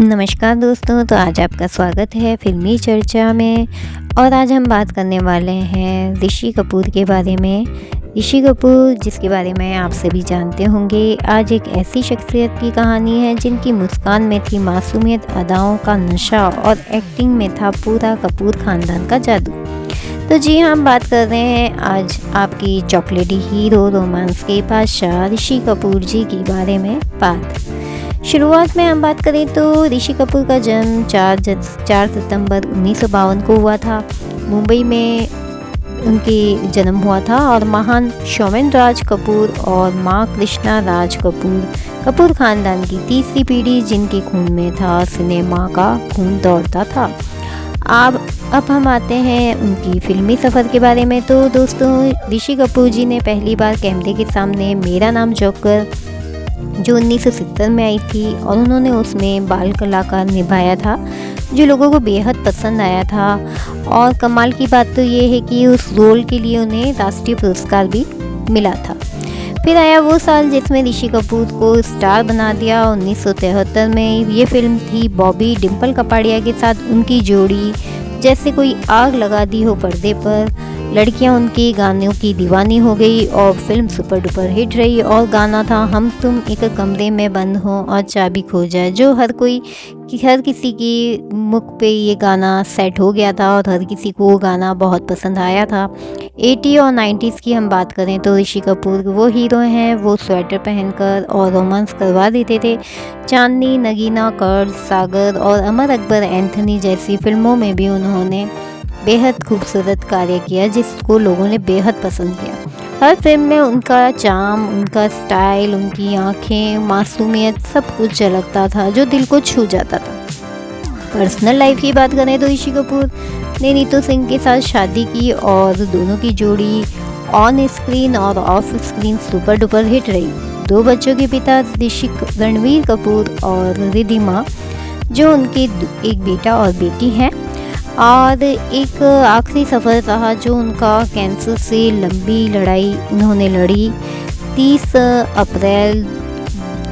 नमस्कार दोस्तों, तो आज आपका स्वागत है फ़िल्मी चर्चा में। और आज हम बात करने वाले हैं ऋषि कपूर के बारे में। ऋषि कपूर, जिसके बारे में आप सभी जानते होंगे, आज एक ऐसी शख्सियत की कहानी है जिनकी मुस्कान में थी मासूमियत, अदाओं का नशा और एक्टिंग में था पूरा कपूर ख़ानदान का जादू। तो जी हाँ, हम बात कर रहे हैं आज आपकी चॉकलेटी हीरो, रोमांस के बादशाह ऋषि कपूर जी के बारे में बात। शुरुआत में हम बात करें तो ऋषि कपूर का जन्म 4 सितंबर 1952 को हुआ था। मुंबई में उनके जन्म हुआ था और महान शोमेन राज कपूर और मां कृष्णा राज कपूर खानदान की तीसरी पीढ़ी, जिनके खून में था सिनेमा का खून दौड़ता था। अब हम आते हैं उनकी फिल्मी सफ़र के बारे में। तो दोस्तों, ऋषि कपूर जी ने पहली बार कैमरे के सामने मेरा नाम जोकर, जो 1970 में आई थी, और उन्होंने उसमें बाल कलाकार निभाया था, जो लोगों को बेहद पसंद आया था। और कमाल की बात तो ये है कि उस रोल के लिए उन्हें राष्ट्रीय पुरस्कार भी मिला था। फिर आया वो साल जिसमें ऋषि कपूर को स्टार बना दिया। 1973 में ये फिल्म थी बॉबी डिम्पल कपाड़िया के साथ उनकी जोड़ी जैसे कोई आग लगा दी हो पर्दे पर। लड़कियां उनके गानों की दीवानी हो गई और फिल्म सुपर डुपर हिट रही। और गाना था हम तुम एक कमरे में बंद हो और चाबी खो जाए, जो हर किसी की मुख पे ये गाना सेट हो गया था और हर किसी को वो गाना बहुत पसंद आया था। 80 और 90s की हम बात करें तो ऋषि कपूर वो हीरो हैं, वो स्वेटर पहनकर और रोमांस करवा देते थे। चांदनी, नगीना, कर्ज, सागर और अमर अकबर एंथनी जैसी फिल्मों में भी उन्होंने बेहद खूबसूरत कार्य किया, जिसको लोगों ने बेहद पसंद किया। हर फिल्म में उनका चार्म, उनका स्टाइल, उनकी आंखें, मासूमियत सब कुछ झलकता था, जो दिल को छू जाता था। पर्सनल लाइफ की बात करें तो ऋषि कपूर ने नीतू सिंह के साथ शादी की और दोनों की जोड़ी ऑन स्क्रीन और of screen super duper hit रही। 2 बच्चों के पिता रणवीर कपूर और रिद्धिमा, जो उनके एक बेटा और बेटी हैं। और एक आखिरी सफ़र रहा जो उनका कैंसर से लंबी लड़ाई उन्होंने लड़ी। 30 अप्रैल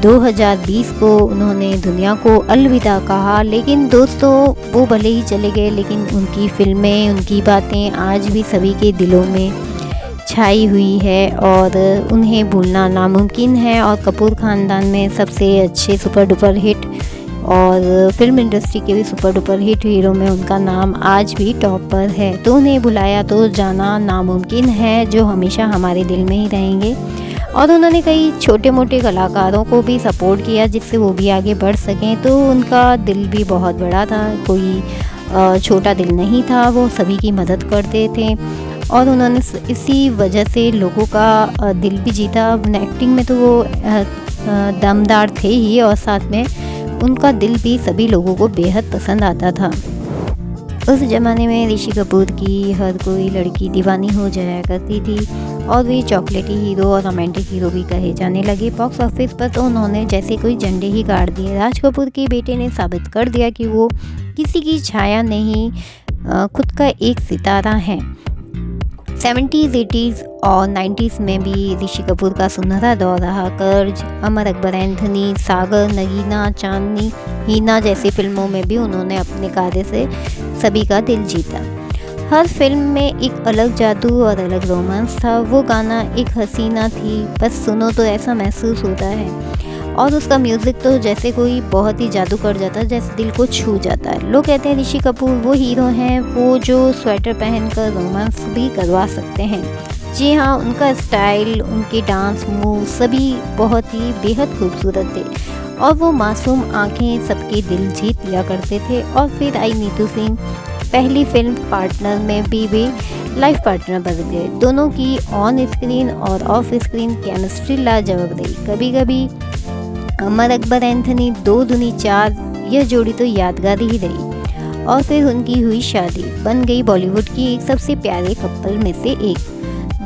2020 को उन्होंने दुनिया को अलविदा कहा। लेकिन दोस्तों, वो भले ही चले गए, लेकिन उनकी फिल्में, उनकी बातें आज भी सभी के दिलों में छाई हुई है और उन्हें भूलना नामुमकिन है। और कपूर ख़ानदान में सबसे अच्छे सुपर डुपर हिट और फिल्म इंडस्ट्री के भी सुपर डुपर हिट हीरो में उनका नाम आज भी टॉप पर है। तो उन्हें भुलाया तो जाना नामुमकिन है, जो हमेशा हमारे दिल में ही रहेंगे। और उन्होंने कई छोटे मोटे कलाकारों को भी सपोर्ट किया, जिससे वो भी आगे बढ़ सकें। तो उनका दिल भी बहुत बड़ा था, कोई छोटा दिल नहीं था, वो सभी की मदद करते थे। और उन्होंने इसी वजह से लोगों का दिल भी जीता। एक्टिंग में तो वो दमदार थे ही, और साथ में उनका दिल भी सभी लोगों को बेहद पसंद आता था। उस ज़माने में ऋषि कपूर की हर कोई लड़की दीवानी हो जाया करती थी और वे चॉकलेटी हीरो और रोमांटिक हीरो भी कहे जाने लगे। बॉक्स ऑफिस पर तो उन्होंने जैसे कोई झंडे ही गाड़ दिए। राज कपूर के बेटे ने साबित कर दिया कि वो किसी की छाया नहीं, खुद का एक सितारा है। 70s, 80s और 90s में भी ऋषि कपूर का सुनहरा दौर रहा। कर्ज, अमर अकबर एंथनी, सागर, नगीना, चांदनी, हीना जैसी फिल्मों में भी उन्होंने अपने कार्य से सभी का दिल जीता। हर फिल्म में एक अलग जादू और अलग रोमांस था। वो गाना एक हसीना थी, बस सुनो तो ऐसा महसूस होता है। और उसका म्यूज़िक तो जैसे कोई बहुत ही जादू कर जाता है, जैसे दिल को छू जाता है। लोग कहते हैं ऋषि कपूर वो हीरो हैं, वो जो स्वेटर पहनकर रोमांस भी करवा सकते हैं। जी हाँ, उनका स्टाइल, उनके डांस मूव सभी बहुत ही बेहद खूबसूरत थे और वो मासूम आंखें सबके दिल जीत लिया करते थे। और फिर आई नीतू सिंह। पहली फिल्म पार्टनर में भी वे लाइफ पार्टनर बन गए। दोनों की ऑन स्क्रीन और ऑफ स्क्रीन केमिस्ट्री लाजवाब रही। कभी कभी अमर अकबर एंथनी 2 दूनी 4, यह जोड़ी तो यादगार ही रही। और फिर उनकी हुई शादी, बन गई बॉलीवुड की एक सबसे प्यारे कपल में से एक।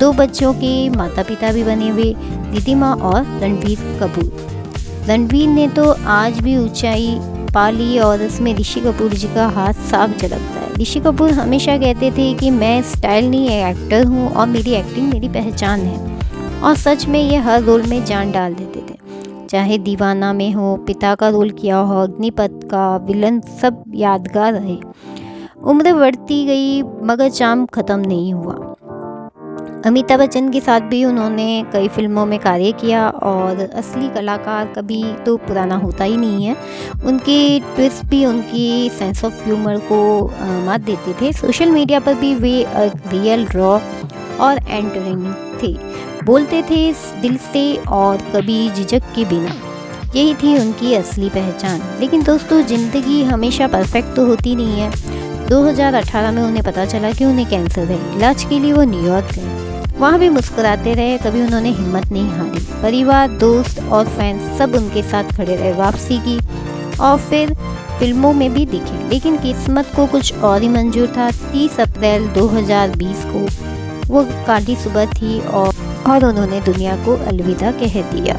2 बच्चों के माता पिता भी बने हुए, रिद्धिमा और रणवीर कपूर। रणवीर ने तो आज भी ऊंचाई पा ली और इसमें ऋषि कपूर जी का हाथ साफ झलकता है। ऋषि कपूर हमेशा कहते थे कि मैं स्टाइल नहीं एक्टर हूँ और मेरी एक्टिंग मेरी पहचान है। और सच में ये हर रोल में जान डाल देते थे। चाहे दीवाना में हो, पिता का रोल किया हो, अग्निपथ का विलन, सब यादगार रहे। उम्र बढ़ती गई मगर चार्म ख़त्म नहीं हुआ। अमिताभ बच्चन के साथ भी उन्होंने कई फिल्मों में कार्य किया और असली कलाकार कभी तो पुराना होता ही नहीं है। उनके ट्विस्ट भी उनकी सेंस ऑफ ह्यूमर को मात देते थे। सोशल मीडिया पर भी वे रियल, रॉ और एंटरटेनिंग थे। बोलते थे दिल से और कभी झिझक के बिना। यही थी उनकी असली पहचान। लेकिन दोस्तों, ज़िंदगी हमेशा परफेक्ट तो होती नहीं है। 2018 में उन्हें पता चला कि उन्हें कैंसर है। इलाज के लिए वो न्यूयॉर्क गए। वहाँ भी मुस्कुराते रहे, कभी उन्होंने हिम्मत नहीं हारी। परिवार, दोस्त और फैंस सब उनके साथ खड़े रहे। वापसी की और फिर फिल्मों में भी दिखे, लेकिन किस्मत को कुछ और ही मंजूर था। 30 अप्रैल 2020 को वो काली सुबह थी और उन्होंने दुनिया को अलविदा कह दिया।